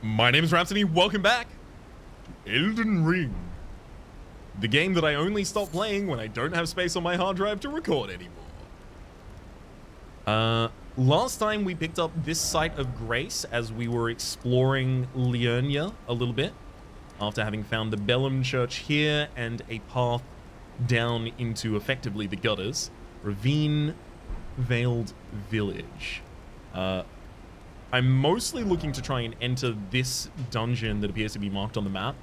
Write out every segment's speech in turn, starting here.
My name is Rhapsody, welcome back to Elden Ring. The game that I only stop playing when I don't have space on my hard drive to record anymore. Last time we picked up this site of grace as we were exploring Liurnia a little bit, after having found the Bellum Church here and a path down into effectively the gutters. Ravine Veiled Village. I'm mostly looking to try and enter this dungeon that appears to be marked on the map.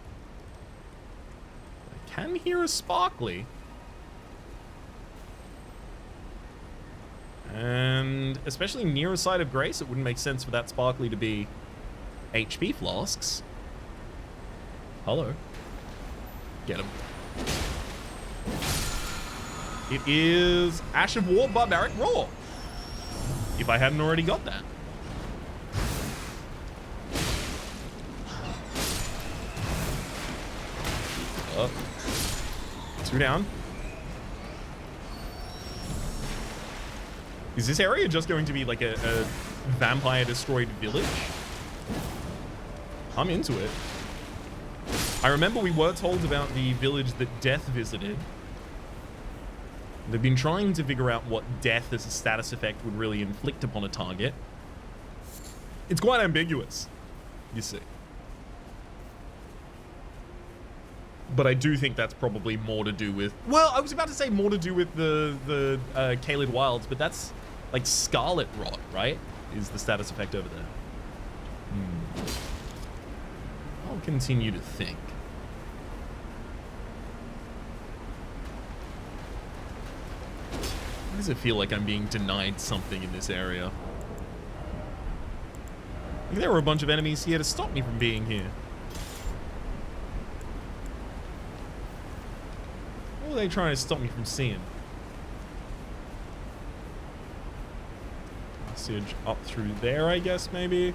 I can hear a sparkly. And especially near a site of grace, it wouldn't make sense for that sparkly to be HP flasks. Hello. Get him. It is Ash of War Barbaric Roar. If I hadn't already got that. Oh. 2 down. Is this area just going to be like a vampire destroyed village? I'm into it. I remember we were told about the village that Death visited. They've been trying to figure out what death as a status effect would really inflict upon a target. It's quite ambiguous, you see. But I do think that's probably more to do with... Well, I was about to say more to do with the Caelid Wilds, but that's like Scarlet Rot, right? Is the status effect over there. I'll continue to think. Why does it feel like I'm being denied something in this area? Like there were a bunch of enemies here to stop me from being here. What were they trying to stop me from seeing? Passage up through there, I guess, maybe?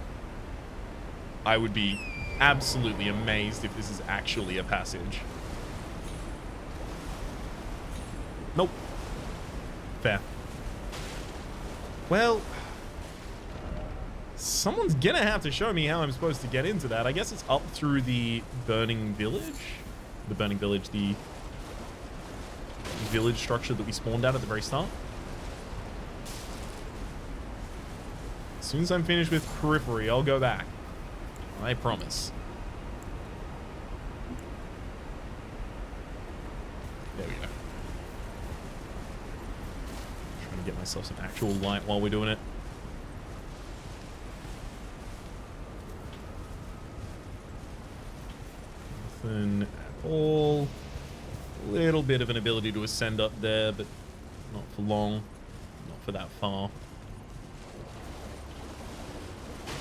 I would be absolutely amazed if this is actually a passage. Nope. Fair. Well, someone's gonna have to show me how I'm supposed to get into that. I guess it's up through the Burning Village. The Burning Village, the village structure that we spawned at the very start. As soon as I'm finished with Periphery, I'll go back. I promise. There we go. Trying to get myself some actual light while we're doing it. Nothing at all. A little bit of an ability to ascend up there, but not for long. Not for that far.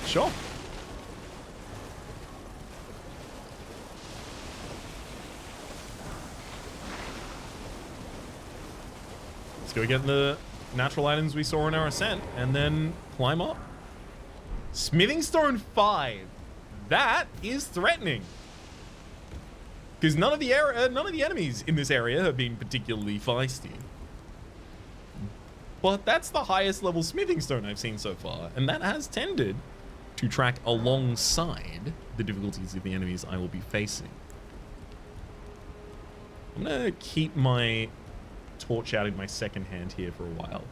Sure. Let's go get the natural items we saw in our ascent and then climb up. Smithing Stone 5. That is threatening. Because none of the enemies in this area have been particularly feisty. But that's the highest level smithing stone I've seen so far, and that has tended to track alongside the difficulties of the enemies I will be facing. I'm gonna keep my torch out in my second hand here for a while.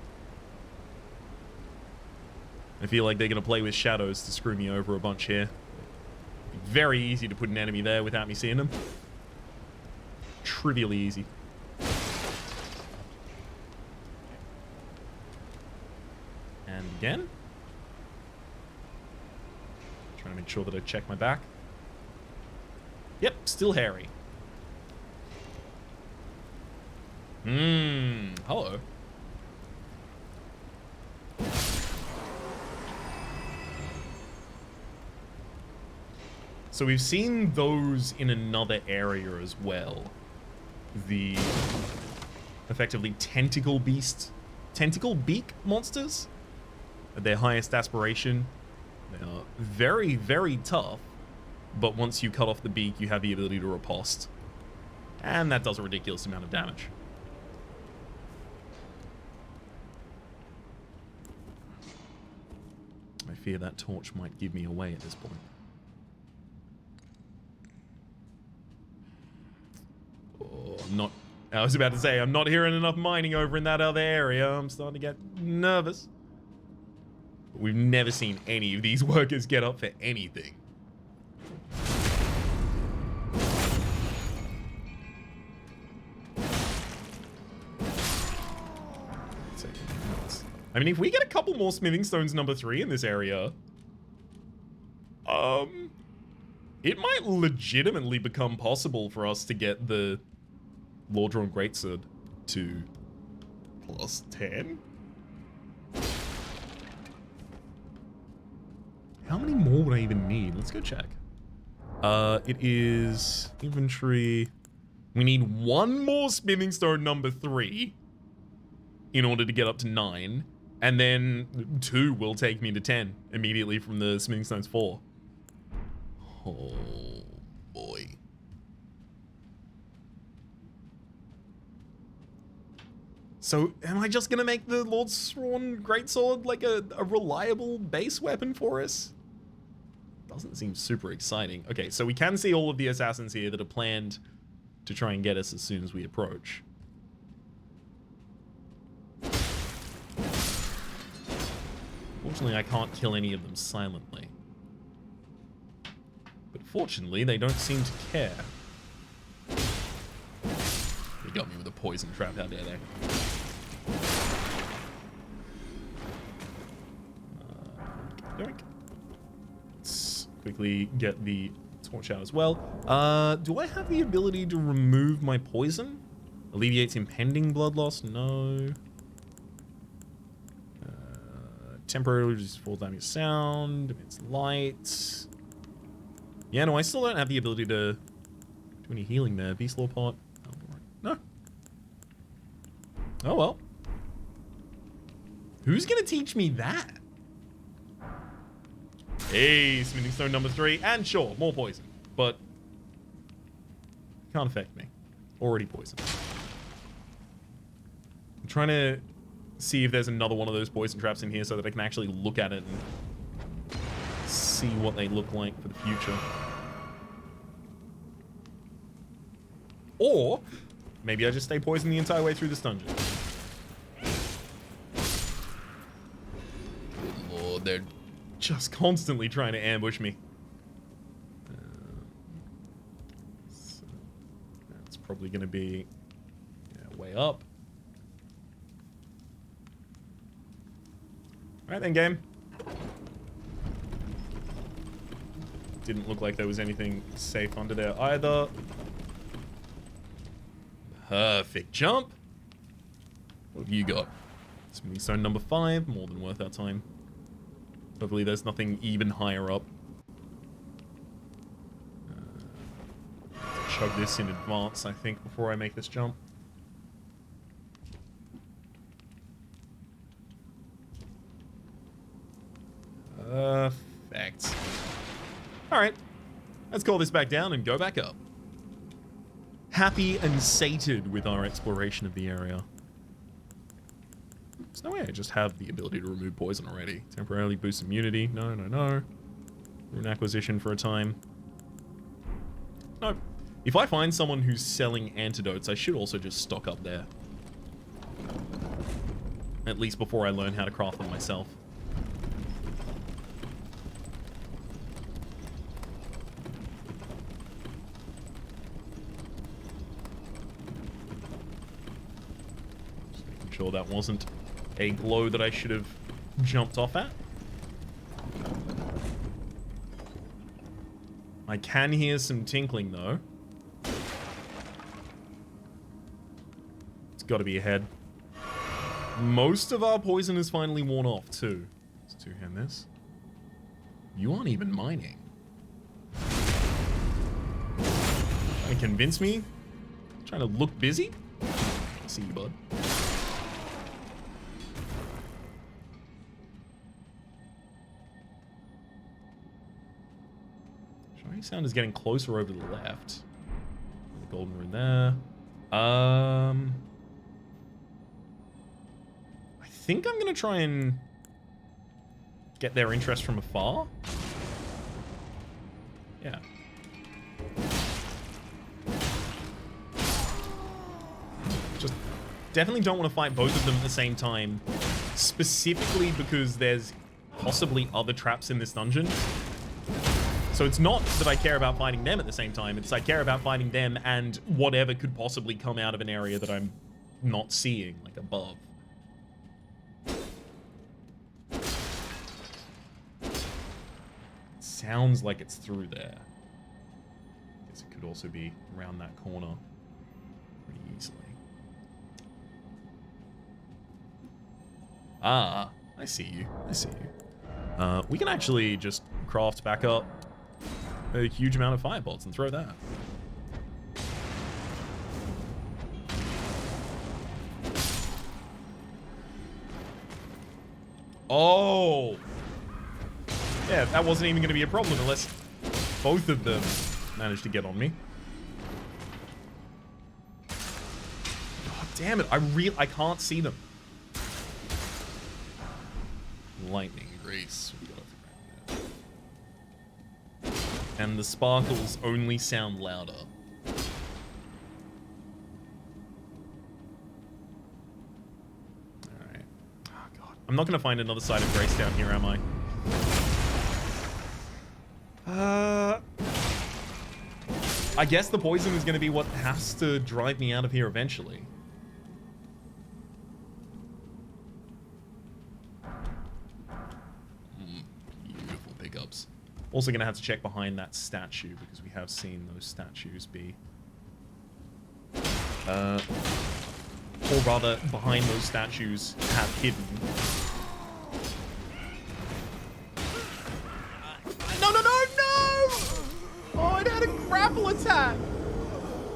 I feel like they're gonna play with shadows to screw me over a bunch here. Very easy to put an enemy there without me seeing them. Trivially easy. And again. Trying to make sure that I check my back. Yep, still hairy. Hello. So we've seen those in another area as well. The effectively tentacle beak monsters at their highest aspiration. They are very, very tough, but once you cut off the beak, you have the ability to riposte. And that does a ridiculous amount of damage. I fear that torch might give me away at this point. I was about to say, I'm not hearing enough mining over in that other area. I'm starting to get nervous. But we've never seen any of these workers get up for anything. I mean, if we get a couple more smithing stones number 3 in this area, it might legitimately become possible for us to get the Lord-Drawn Greatsword to +10. How many more would I even need? Let's go check. It is inventory. We need 1 more smithing stone number 3 in order to get up to 9. And then 2 will take me to 10 immediately from the smithing stones 4. Oh boy. So am I just gonna make the Lord-Drawn Greatsword like a reliable base weapon for us? Doesn't seem super exciting. Okay, so we can see all of the assassins here that are planned to try and get us as soon as we approach. Fortunately, I can't kill any of them silently. But fortunately, they don't seem to care. They got me with a poison trap out there. Let's quickly get the torch out as well. Do I have the ability to remove my poison? Alleviates impending blood loss? No. Temporarily reduces fall damage sound, emits light. Yeah, no, I still don't have the ability to do any healing there. Beast Law Pot. No. Oh well. Who's gonna teach me that? Hey, smithing stone number 3, and sure, more poison, but can't affect me. Already poisoned. I'm trying to see if there's another one of those poison traps in here so that I can actually look at it and see what they look like for the future. Or maybe I just stay poisoned the entire way through this dungeon. Good lord, they're just constantly trying to ambush me. So that's probably going to be way up. Alright then, game. Didn't look like there was anything safe under there either. Perfect jump. What have you got? Smithing stone number 5, more than worth our time. Hopefully there's nothing even higher up. Chug this in advance, I think, before I make this jump. Perfect. Alright. Let's call this back down and go back up. Happy and sated with our exploration of the area. There's no way I just have the ability to remove poison already. Temporarily boost immunity. No, no, no. Rune acquisition for a time. No. If I find someone who's selling antidotes, I should also just stock up there. At least before I learn how to craft them myself. Just making sure that wasn't a glow that I should have jumped off at. I can hear some tinkling though. It's got to be ahead. Most of our poison is finally worn off too. Let's two-hand this. You aren't even mining. Trying to convince me? Trying to look busy? I see you, bud. Shiny sound is getting closer over to the left. The golden rune there. I think I'm gonna try and get their interest from afar. Yeah. Definitely don't want to fight both of them at the same time, specifically because there's possibly other traps in this dungeon. So it's not that I care about fighting them at the same time, it's I care about fighting them and whatever could possibly come out of an area that I'm not seeing, like above. Sounds like it's through there. Guess it could also be around that corner pretty easily. Ah, I see you. I see you. We can actually just craft back up a huge amount of fire pots and throw that. Oh! Yeah, that wasn't even going to be a problem unless both of them managed to get on me. God damn it, I can't see them. Lightning Grace. And the sparkles only sound louder. Alright. Oh god. I'm not gonna find another side of Grace down here, am I? I guess the poison is gonna be what has to drive me out of here eventually. Beautiful pickups. Also gonna have to check behind that statue because we have seen those statues be... or rather, behind those statues have hidden. No, no, no, no! Oh, it had a grapple attack!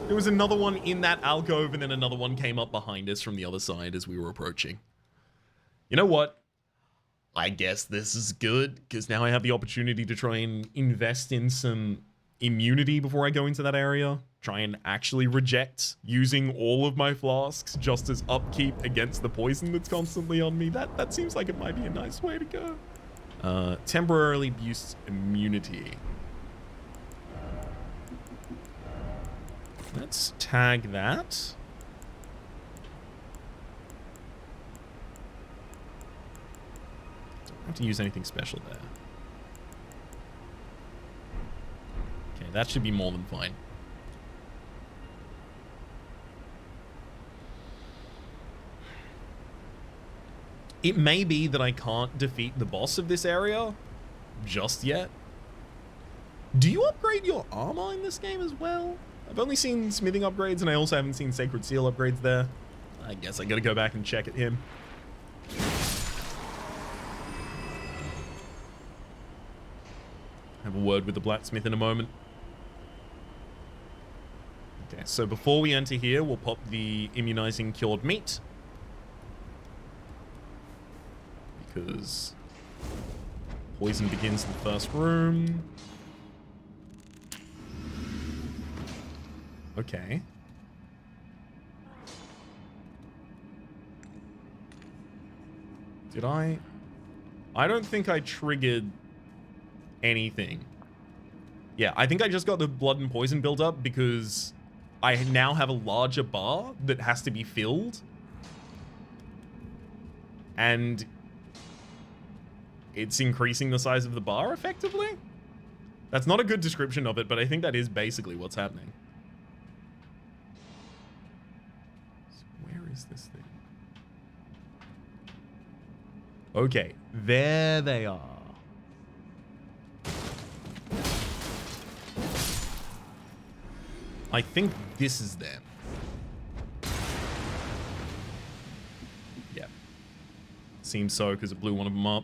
There was another one in that alcove and then another one came up behind us from the other side as we were approaching. You know what? I guess this is good, because now I have the opportunity to try and invest in some immunity before I go into that area. Try and actually reject using all of my flasks just as upkeep against the poison that's constantly on me. That seems like it might be a nice way to go. Temporarily boosts immunity. Let's tag that. Don't have to use anything special there. Okay, that should be more than fine. It may be that I can't defeat the boss of this area just yet. Do you upgrade your armor in this game as well? I've only seen smithing upgrades and I also haven't seen Sacred Seal upgrades there. I guess I gotta go back and check at him. Have a word with the blacksmith in a moment. Okay, so before we enter here, we'll pop the immunizing cured meat. Because poison begins in the first room. Okay. Did I? I don't think I triggered anything. Yeah, I think I just got the blood and poison build up because I now have a larger bar that has to be filled. And it's increasing the size of the bar effectively. That's not a good description of it, but I think that is basically what's happening. So where is this thing? Okay, there they are. I think this is them. Yep. Seems so because it blew one of them up.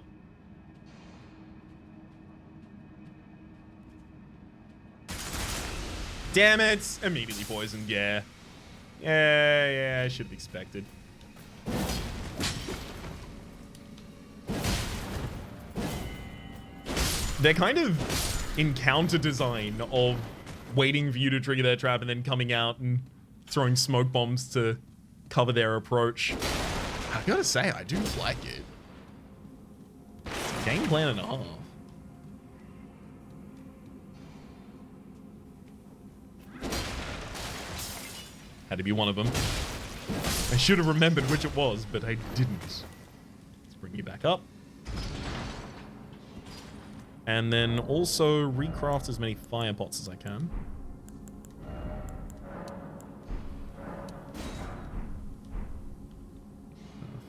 Damn it! Immediately poisoned, yeah. Yeah, I should have expected. They're kind of encounter design of waiting for you to trigger their trap and then coming out and throwing smoke bombs to cover their approach. I gotta say, I do like it. It's a game plan and a half. Had to be one of them. I should have remembered which it was, but I didn't. Let's bring you back up. And then also recraft as many fire pots as I can.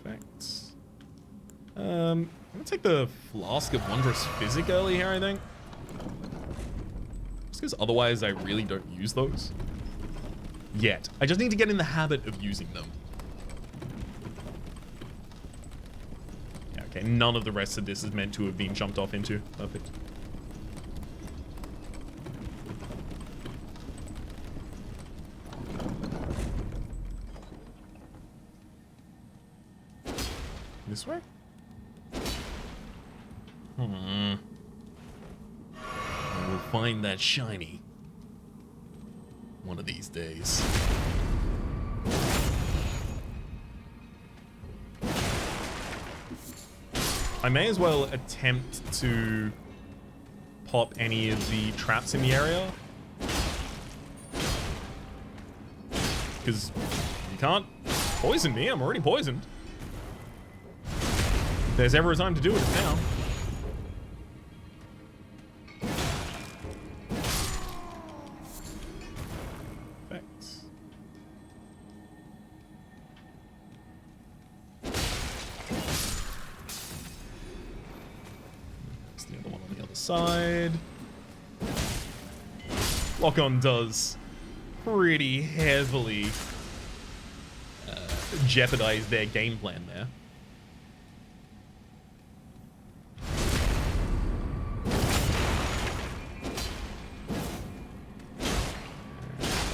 Perfect. I'm gonna take the Flask of Wondrous Physic early here, I think. Just because otherwise I really don't use those. Yet. I just need to get in the habit of using them. Yeah, okay, none of the rest of this is meant to have been jumped off into. Perfect. This way? We'll find that shiny one of these days. I may as well attempt to pop any of the traps in the area. Because you can't poison me, I'm already poisoned. If there's ever a time to do it, it's now. Side. Lock-on does pretty heavily jeopardize their game plan there.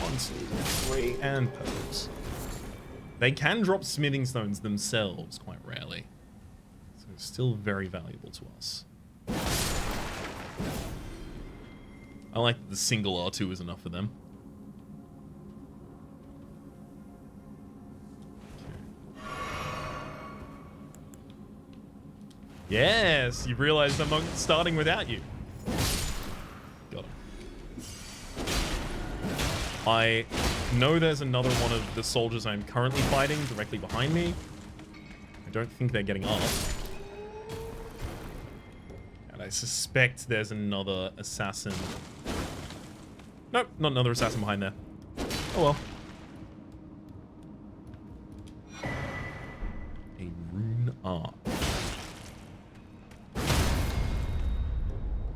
One, two, three, and pose. They can drop smithing stones themselves quite rarely, so it's still very valuable to us. I like that the single R2 is enough for them. Okay. Yes, you've realized I'm not starting without you. Got him. I know there's another one of the soldiers I'm currently fighting directly behind me. I don't think they're getting up. I suspect there's another assassin. Nope, not another assassin behind there. Oh well. A rune art.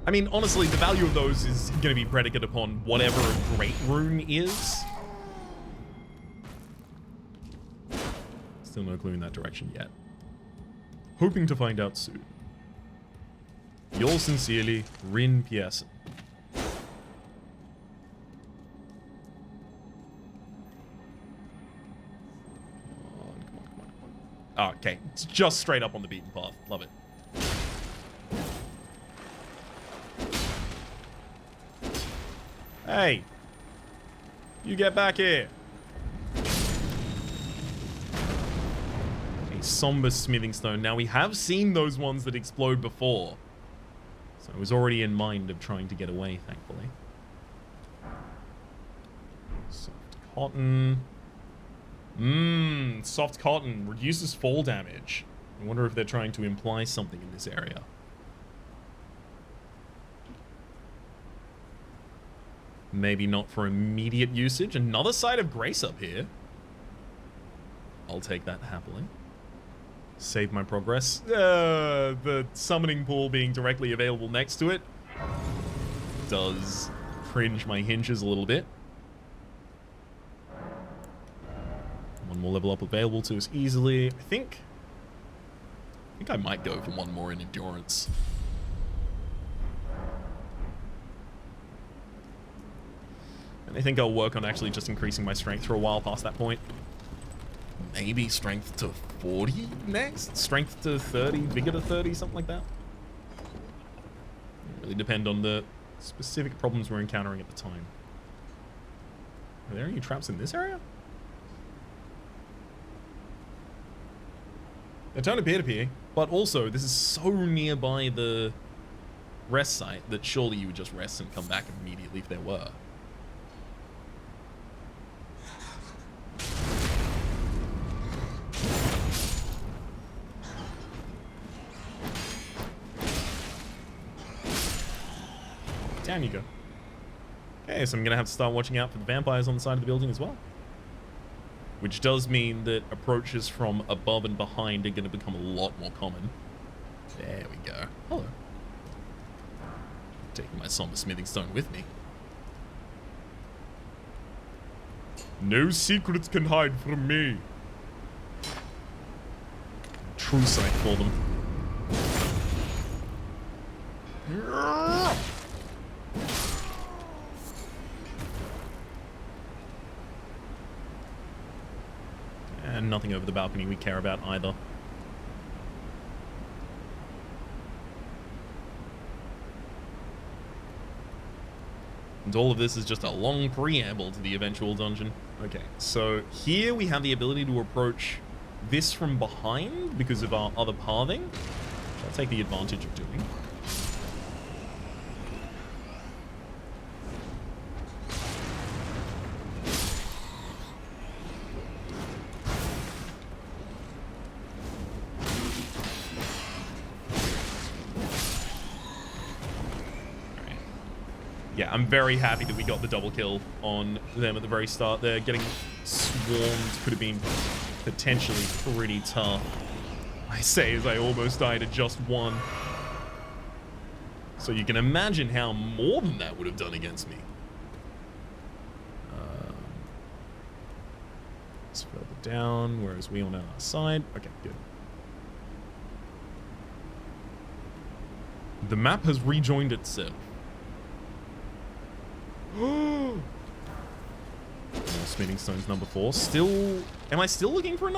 I mean, honestly, the value of those is going to be predicated upon whatever a great rune is. Still no clue in that direction yet. Hoping to find out soon. Yours sincerely, Rin Pearson. Oh, okay, it's just straight up on the beaten path. Love it. Hey, you get back here. A somber smithing stone. Now, we have seen those ones that explode before. So I was already in mind of trying to get away, thankfully. Soft cotton. Soft cotton reduces fall damage. I wonder if they're trying to imply something in this area. Maybe not for immediate usage. Another side of grace up here. I'll take that happily. Save my progress. The summoning pool being directly available next to it does cringe my hinges a little bit. One more level up available to us easily. I think I might go for one more in endurance. And I think I'll work on actually just increasing my strength for a while past that point. Maybe strength to 40 next? Strength to 30, vigor to 30, something like that. It really depend on the specific problems we're encountering at the time. Are there any traps in this area? They don't appear to be, but also this is so nearby the rest site that surely you would just rest and come back immediately if there were. Down you go. Okay, so I'm going to have to start watching out for the vampires on the side of the building as well. Which does mean that approaches from above and behind are going to become a lot more common. There we go. Hello. Taking my somber smithing stone with me. No secrets can hide from me. True sight for them. And nothing over the balcony we care about either. And all of this is just a long preamble to the eventual dungeon. Okay, so here we have the ability to approach this from behind because of our other pathing, which I'll take the advantage of doing. Yeah, I'm very happy that we got the double kill on them at the very start there. Getting swarmed could have been potentially pretty tough. I say as I almost died at just one. So you can imagine how more than that would have done against me. It's further down, whereas we on our side. Okay, good. The map has rejoined itself. More Smithing Stones number 4. Still, am I still looking for a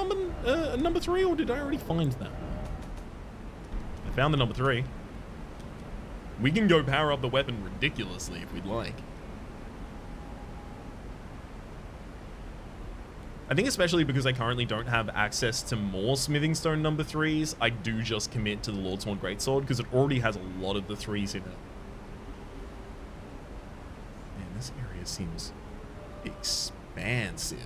number 3, or did I already find that? I found the number 3. We can go power up the weapon ridiculously if we'd like. I think especially because I currently don't have access to more Smithing Stone number 3s, I do just commit to the Lordsworn Greatsword because it already has a lot of the 3s in it. This area seems expansive.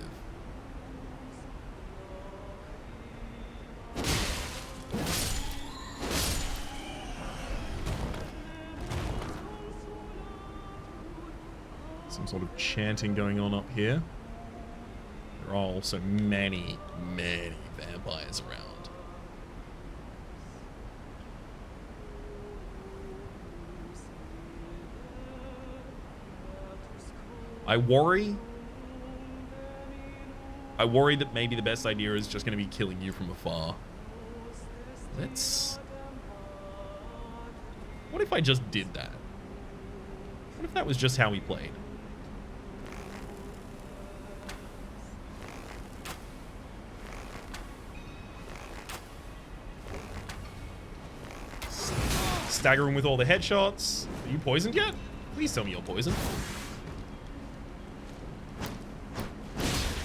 Some sort of chanting going on up here. There are also many, many vampires around. I worry that maybe the best idea is just going to be killing you from afar. What if I just did that? What if that was just how we played? Staggering with all the headshots. Are you poisoned yet? Please tell me you're poisoned.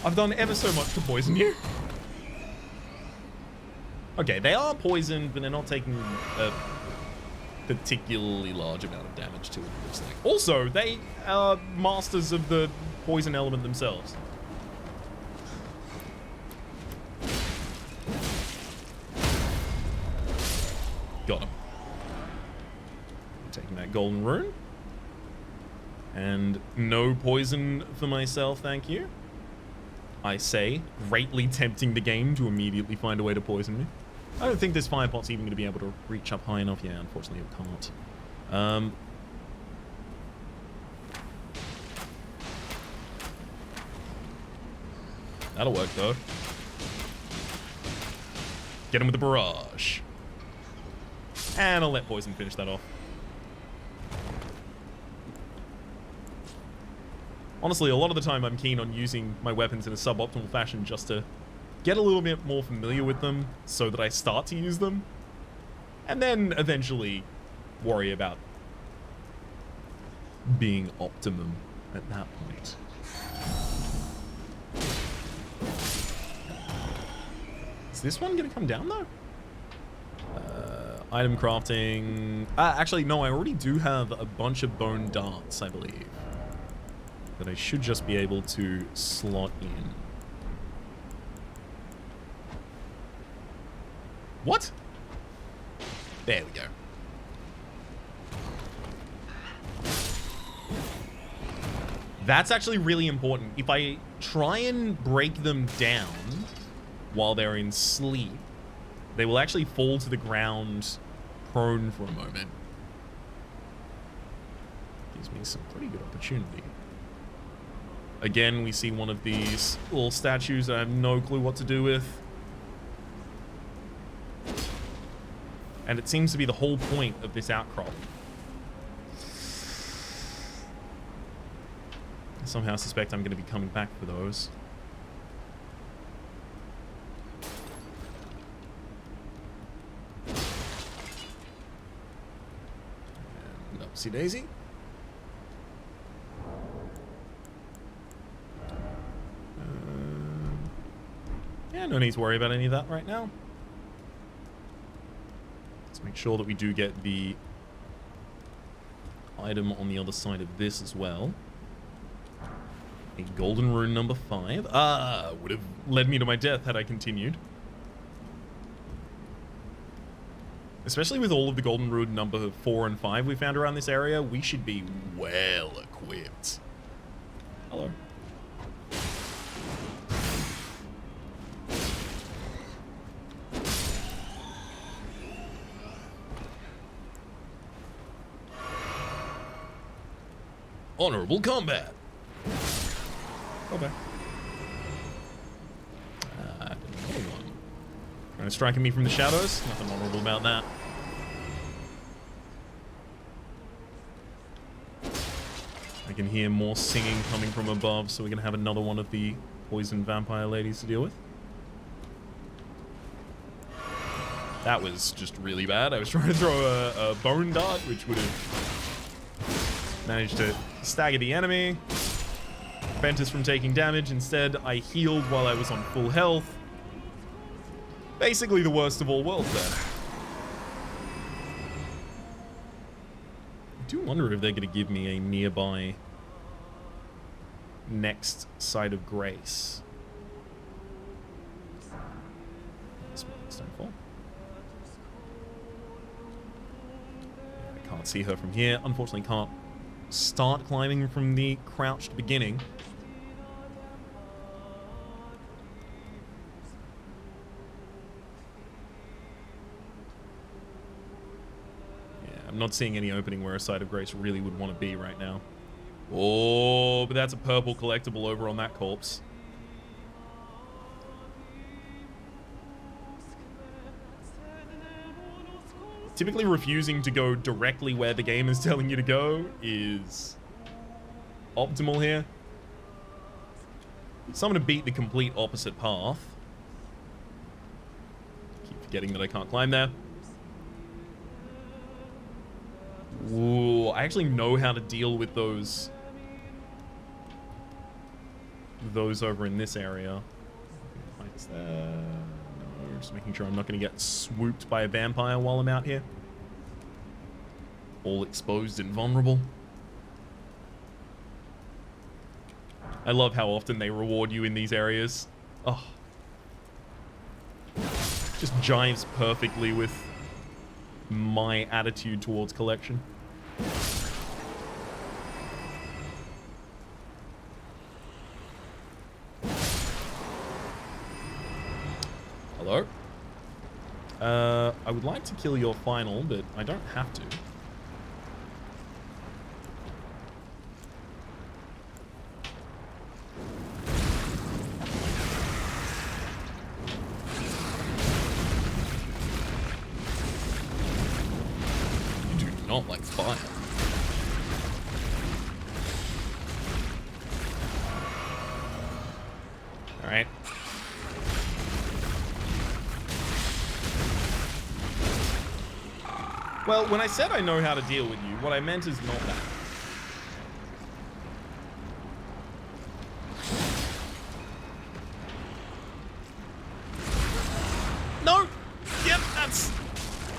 I've done ever so much to poison you. Okay, they are poisoned, but they're not taking a particularly large amount of damage to it, it looks like. Also, they are masters of the poison element themselves. Got him. Taking that golden rune. And no poison for myself, thank you. I say, greatly tempting the game to immediately find a way to poison me. I don't think this firepot's even going to be able to reach up high enough. Yeah, unfortunately it can't. That'll work, though. Get him with the barrage. And I'll let poison finish that off. Honestly, a lot of the time I'm keen on using my weapons in a suboptimal fashion just to get a little bit more familiar with them so that I start to use them. And then eventually worry about being optimum at that point. Is this one going to come down though? Item crafting. Actually, no, I already do have a bunch of bone darts, I believe. That I should just be able to slot in. What? There we go. That's actually really important. If I try and break them down while they're in sleep, they will actually fall to the ground prone for a moment. Gives me some pretty good opportunity. Again, we see one of these little statues that I have no clue what to do with. And it seems to be the whole point of this outcrop. I somehow suspect I'm going to be coming back for those. And upsy daisy. Yeah, no need to worry about any of that right now. Let's make sure that we do get the item on the other side of this as well. A golden rune number 5. Would have led me to my death had I continued. Especially with all of the golden rune number 4 and 5 we found around this area, we should be well equipped. Hello. Honorable combat. Okay. Another one. Trying to strike at me from the shadows. Nothing honorable about that. I can hear more singing coming from above, so we're going to have another one of the poison vampire ladies to deal with. That was just really bad. I was trying to throw a bone dart, which would have managed to stagger the enemy, prevent us from taking damage. Instead, I healed while I was on full health. Basically the worst of all worlds there. I do wonder if they're going to give me a nearby next site of grace. Stonefall. I can't see her from here. Unfortunately, can't start climbing from the crouched beginning. Yeah, I'm not seeing any opening where a site of grace really would want to be right now. Oh, but that's a purple collectible over on that corpse. Typically refusing to go directly where the game is telling you to go is optimal here. So I'm going to beat the complete opposite path. Keep forgetting that I can't climb there. Ooh, I actually know how to deal with those over in this area. Lights there. Just making sure I'm not going to get swooped by a vampire while I'm out here. All exposed and vulnerable. I love how often they reward you in these areas. Oh. Just jives perfectly with my attitude towards collection. Hello? I would like to kill your final, but I don't have to. You do not like fire. All right. Well, when I said I know how to deal with you, what I meant is not that. No! Yep, that's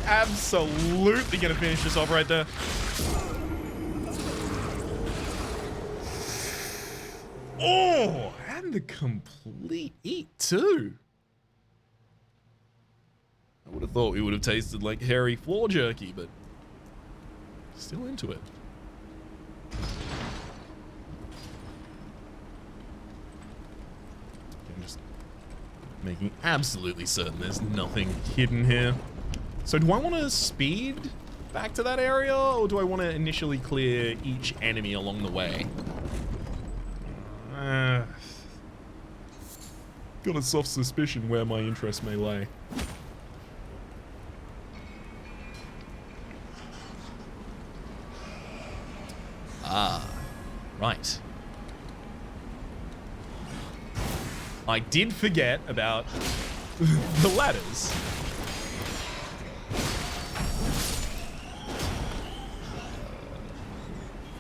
absolutely gonna finish this off right there. Oh, and the complete eat too. I would have thought we would have tasted like hairy floor jerky, but still into it. Making absolutely certain there's nothing hidden here. So do I want to speed back to that area, or do I want to initially clear each enemy along the way? Got a soft suspicion where my interest may lie. Ah, right. I did forget about the ladders.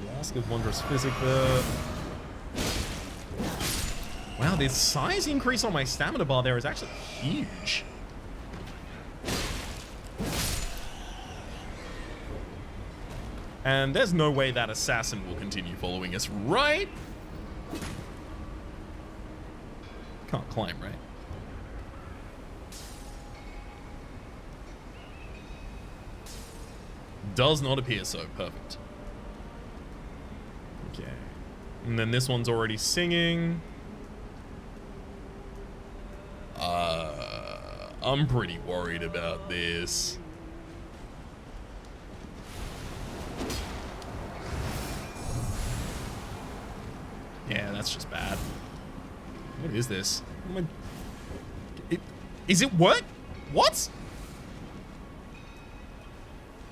Flask of Wondrous Physic there. Wow, the size increase on my stamina bar there is actually huge. And there's no way that assassin will continue following us, right? Can't climb, right? Does not appear so. Perfect. Okay. And then this one's already singing. I'm pretty worried about this. Yeah, that's just bad. What is this? Is it what? What?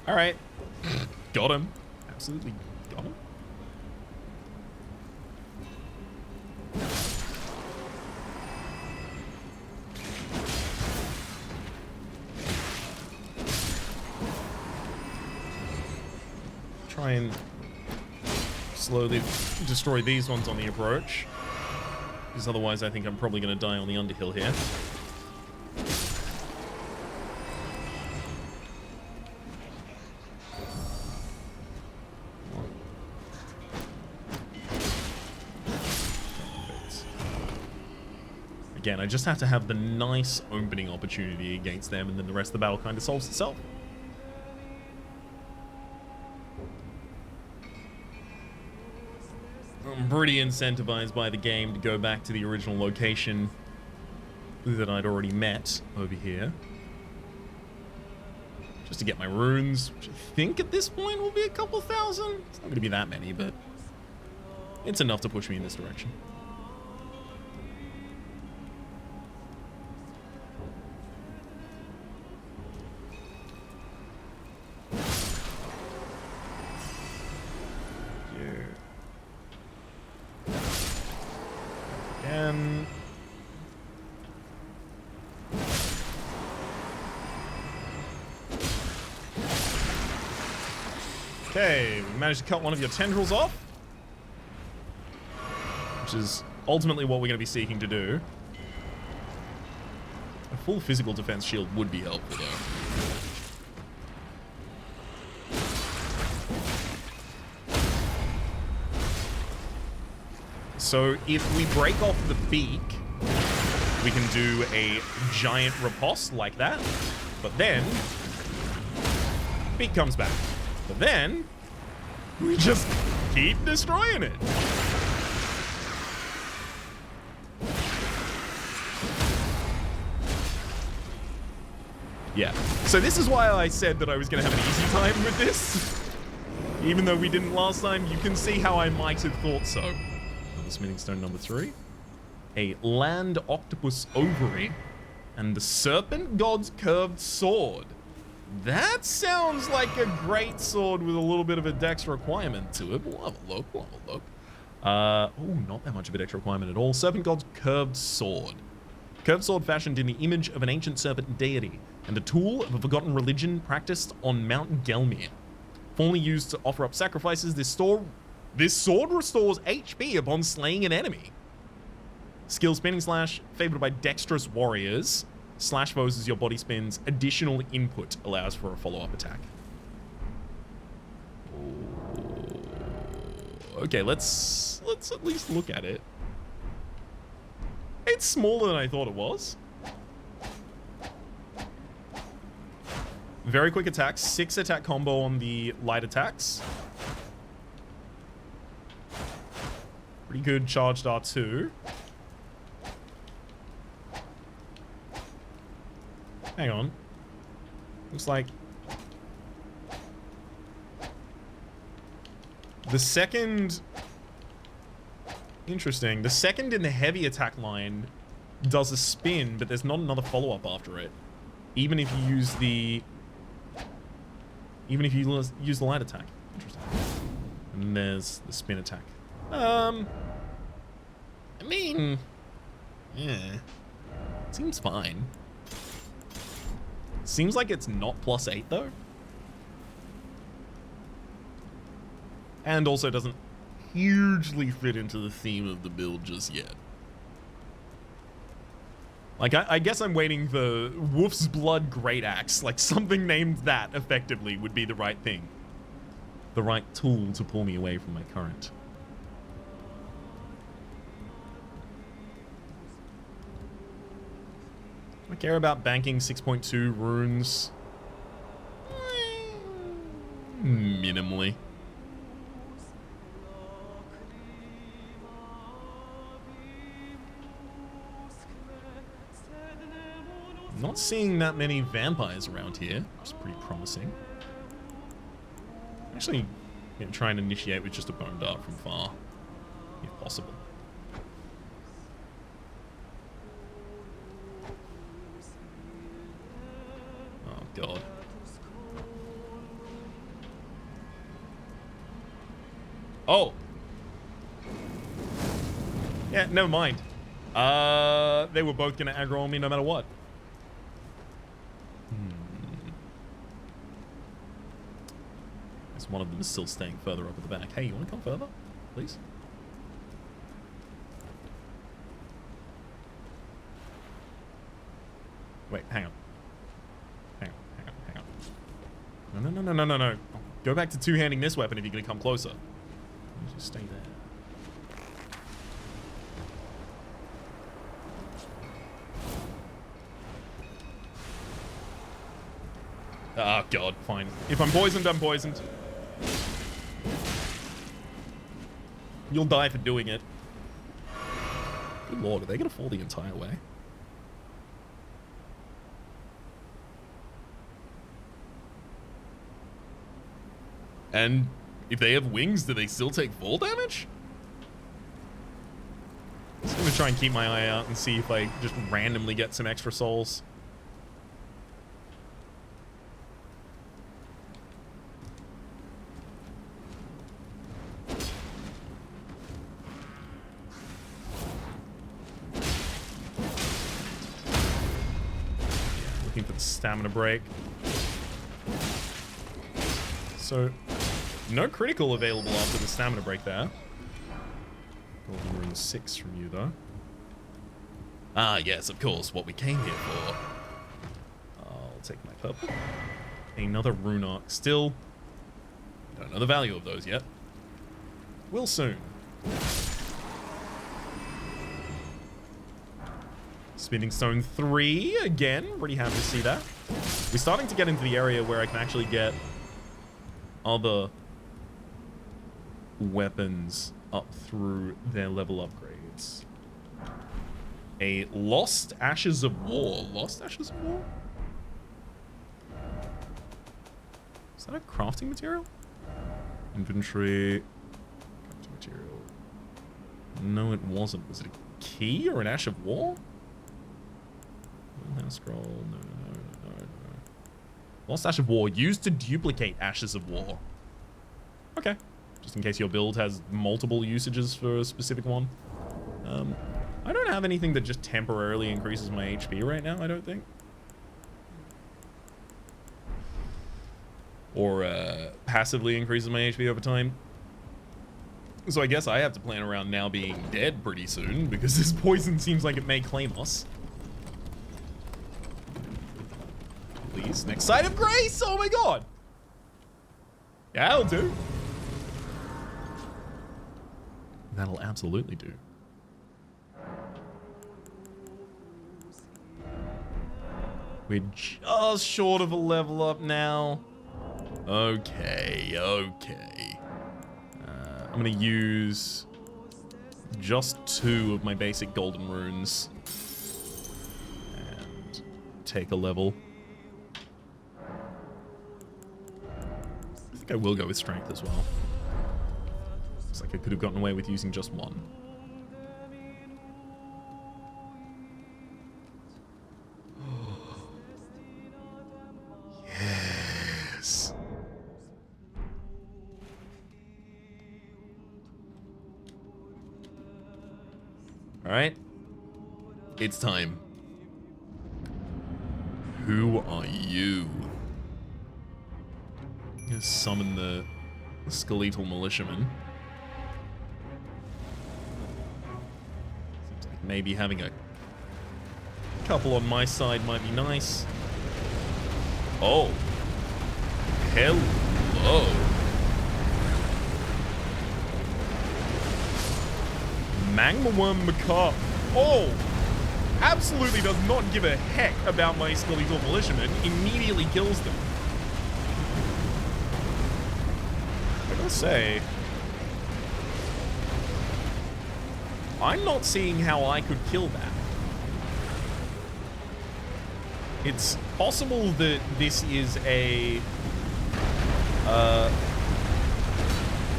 All right. Got him. Absolutely got him. Try and slowly destroy these ones on the approach, because otherwise I think I'm probably going to die on the underhill here. Again, I just have to have the nice opening opportunity against them, and then the rest of the battle kind of solves itself. I'm pretty incentivized by the game to go back to the original location that I'd already met over here. Just to get my runes, which I think at this point will be a couple thousand. It's not going to be that many, but it's enough to push me in this direction. Okay, we managed to cut one of your tendrils off, which is ultimately what we're going to be seeking to do. A full physical defense shield would be helpful, though. So if we break off the beak, we can do a giant riposte like that, but then beak comes back. But then we just keep destroying it. Yeah. So this is why I said that I was going to have an easy time with this. Even though we didn't last time, you can see how I might have thought so. Another smithing stone number 3. A land octopus ovary. And the serpent god's curved sword. That sounds like a great sword with a little bit of a dex requirement to it. We'll have a look, we'll have a look. Oh, not that much of a dex requirement at all. Serpent god's curved sword. Curved sword fashioned in the image of an ancient serpent deity, and a tool of a forgotten religion practiced on Mount Gelmir. Formerly used to offer up sacrifices, this sword restores HP upon slaying an enemy. Skill spinning slash, favored by dexterous warriors. Slash foes as your body spins. Additional input allows for a follow-up attack. Okay, let's at least look at it. It's smaller than I thought it was. Very quick attacks. 6 attack combo on the light attacks. Pretty good charged R2. Hang on. Looks like the second... Interesting. The second in the heavy attack line does a spin, but there's not another follow-up after it. Even if you use the... Even if you use the light attack. Interesting. And there's the spin attack. I mean... Yeah. Seems fine. Seems like it's not +8 though. And also doesn't hugely fit into the theme of the build just yet. Like, I guess I'm waiting for Wolf's Blood Great Axe. Like, something named that, effectively, would be the right thing. The right tool to pull me away from my current. Do I care about banking 6.2 runes? Minimally. Not seeing that many vampires around here, which is pretty promising. Actually, gonna try and initiate with just a bone dart from far, if possible. Oh god. Oh! Yeah, never mind. They were both gonna aggro on me no matter what. One of them is still staying further up at the back. Hey, you want to come further, please? Wait, hang on. Hang on. No. Go back to two-handing this weapon if you're going to come closer. You just stay there. Oh, God, fine. If I'm poisoned, I'm poisoned. You'll die for doing it. Good lord, are they gonna fall the entire way? And if they have wings, do they still take fall damage? I'm just gonna try and keep my eye out and see if I just randomly get some extra souls. Stamina break. So, no critical available after the stamina break there. Golden Rune 6 from you, though. Ah, yes, of course, what we came here for. I'll take my purple. Another rune arc. Still, don't know the value of those yet. Will soon. Spinning Stone 3 again. Pretty happy to see that. We're starting to get into the area where I can actually get other weapons up through their level upgrades. A Lost Ashes of War. Lost Ashes of War? Is that a crafting material? Inventory. Crafting material. No, it wasn't. Was it a key or an Ash of War? Scroll. No. Lost Ash of War. Used to duplicate Ashes of War. Okay. Just in case your build has multiple usages for a specific one. I don't have anything that just temporarily increases my HP right now, I don't think. Or passively increases my HP over time. So I guess I have to plan around now being dead pretty soon, because this poison seems like it may claim us. Please. Next Site of Grace! Oh my god! Yeah, that'll do. That'll absolutely do. We're just short of a level up now. Okay. I'm gonna use just 2 of my basic golden runes and take a level. I will go with strength as well. Looks like I could have gotten away with using just one. Yes. All right. It's time. Who are you? I'm gonna summon the skeletal militiaman. Seems like maybe having a couple on my side might be nice. Oh. Hello. Magma Worm Macabre. Oh. Absolutely does not give a heck about my skeletal militiaman. Immediately kills them. I gotta say, I'm not seeing how I could kill that. It's possible that this is a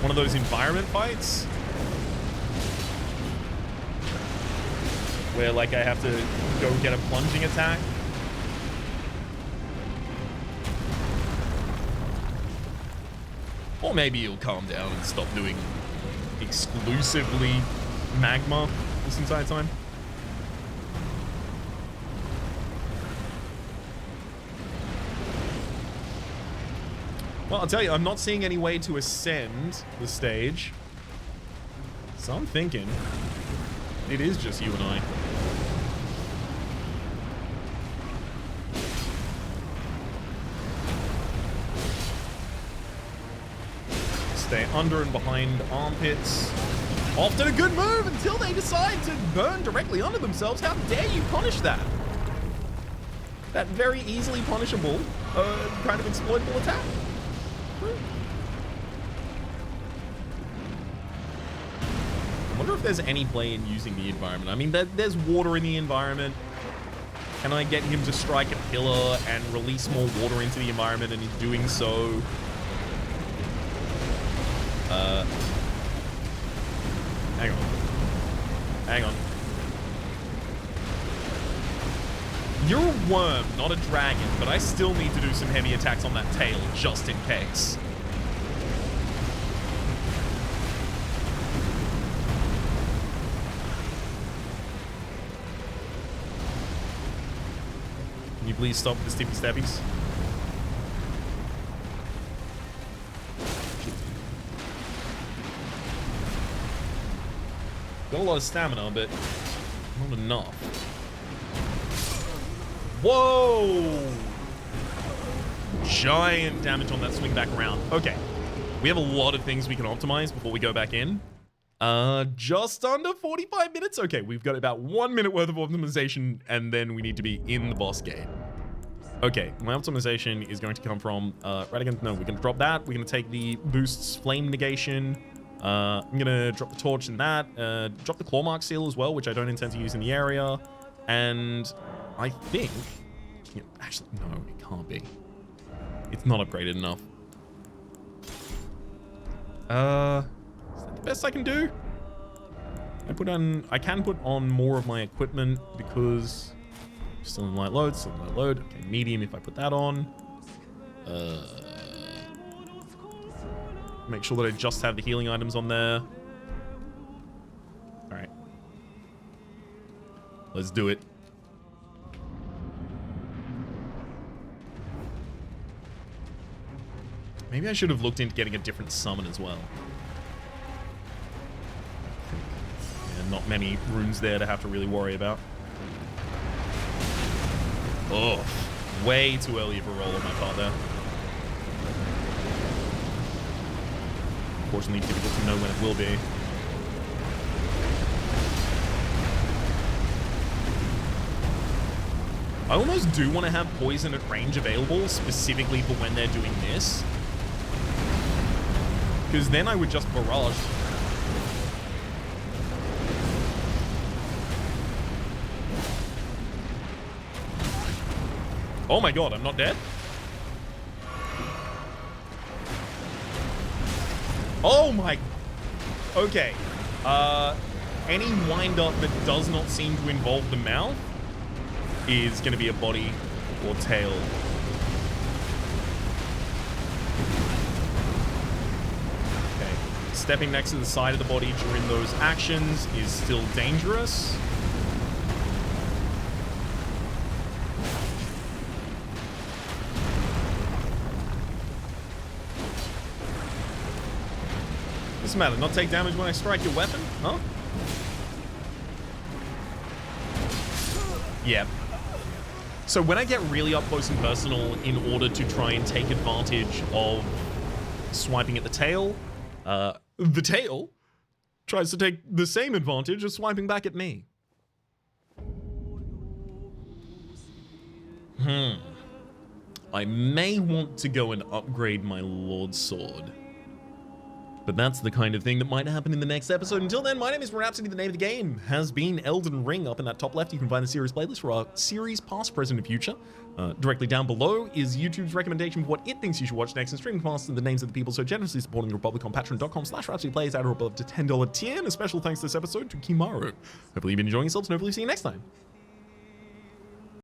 one of those environment fights where, like, I have to go get a plunging attack. Or maybe he'll calm down and stop doing exclusively magma this entire time. Well, I'll tell you, I'm not seeing any way to ascend the stage. So I'm thinking it is just you and I. Stay under and behind armpits. Often a good move until they decide to burn directly under themselves. How dare you punish that? That very easily punishable, kind of exploitable attack. I wonder if there's any play in using the environment. I mean, there's water in the environment. Can I get him to strike a pillar and release more water into the environment, and in doing so, hang on. Hang on. You're a worm, not a dragon, but I still need to do some heavy attacks on that tail just in case. Can you please stop the stippy steppies? Got a lot of stamina, but not enough. Whoa! Giant damage on that swing back around. Okay. We have a lot of things we can optimize before we go back in. Just under 45 minutes. Okay, we've got about 1 minute worth of optimization, and then we need to be in the boss gate. Okay, my optimization is going to come from, right again, no, we're going to drop that. We're going to take the boosts flame negation. I'm going to drop the torch in that. Drop the claw mark seal as well, which I don't intend to use in the area. And I think, actually, no, it can't be. It's not upgraded enough. Is that the best I can do? I can put on more of my equipment because still in light load, still in light load. Okay, medium if I put that on. Make sure that I just have the healing items on there. All right. Let's do it. Maybe I should have looked into getting a different summon as well. Yeah, not many runes there to have to really worry about. Oh, way too early of a roll on my part there. Unfortunately, difficult to know when it will be. I almost do want to have poison at range available, specifically for when they're doing this. Because then I would just barrage. Oh my god, I'm not dead? Oh my. Okay. Any wind-up that does not seem to involve the mouth is going to be a body or tail. Okay. Stepping next to the side of the body during those actions is still dangerous. What's the matter? Not take damage when I strike your weapon? Huh? Yeah. So when I get really up close and personal in order to try and take advantage of swiping at the tail tries to take the same advantage as swiping back at me. I may want to go and upgrade my Lord Sword. But that's the kind of thing that might happen in the next episode. Until then, my name is Rhapsody. The name of the game has been Elden Ring. Up in that top left, you can find the series playlist for our series past, present, and future. Directly down below is YouTube's recommendation of what it thinks you should watch next, and streaming past the names of the people so generously supporting the Republic on patreon.com/RhapsodyPlays at or above to $10 tier. And a special thanks this episode to Kimaru. Hopefully you've been enjoying yourselves, and hopefully see you next time.